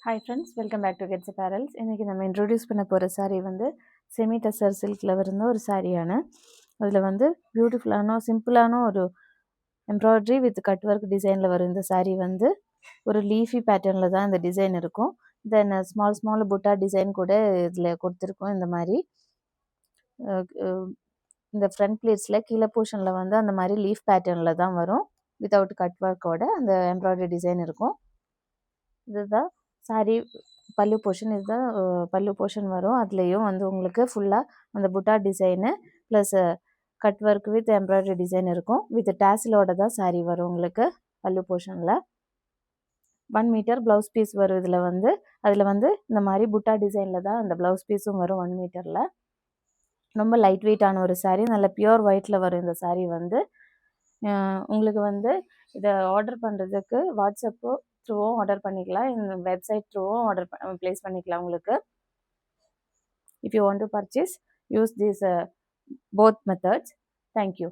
Hi friends, welcome back to Gets Apparels. இன்றைக்கி நம்ம introduce பண்ண போகிற saree வந்து செமி டசர் சில்கில் இருந்த ஒரு சாரியான அதில் வந்து பியூட்டிஃபுல்லான சிம்பிளான ஒரு எம்ப்ராய்ட்ரி வித் கட் ஒர்க் டிசைனில் வரும். இந்த saree வந்து ஒரு லீஃபி பேட்டர்னில் தான் இந்த டிசைன் இருக்கும். தென் ஸ்மால் புட்டா டிசைன் கூட இதில் கொடுத்துருக்கோம். இந்த மாதிரி இந்த ஃப்ரண்ட் பிளேட்ஸில் கீழே போர்ஷனில் வந்து அந்த மாதிரி லீஃப் பேட்டர்னில் தான் வரும். வித்தவுட் கட் ஒர்க்கோட அந்த எம்ப்ராய்டரி டிசைன் இருக்கும். இதுதான் சாரீ பல்லு போர்ஷன். இதுதான் பல்லு போர்ஷன் வரும். அதுலேயும் வந்து உங்களுக்கு ஃபுல்லாக அந்த புட்டா design plus cut work with embroidery design இருக்கும். வித் டேசிலோட தான் சாரீ வரும் உங்களுக்கு பல்லு போர்ஷனில். 1 மீட்டர் ப்ளவுஸ் பீஸ் வரும். அதில் வந்து இந்த மாதிரி புட்டா டிசைனில் தான் அந்த ப்ளவுஸ் பீஸும் வரும் 1 மீட்டரில். ரொம்ப லைட் வெயிட்டான ஒரு சாரீ, நல்ல பியூர் ஒயிட்டில் வரும். இந்த சாரீ வந்து உங்களுக்கு வந்து இதை ஆர்டர் பண்ணுறதுக்கு வாட்ஸ்அப்போ த்ரூவும் ஆர்டர் பண்ணிக்கலாம், இந்த வெப்சைட் த்ரூவும் ஆர்டர் ப்ளேஸ் பண்ணிக்கலாம். உங்களுக்கு if you want to purchase, use these both methods. Thank you.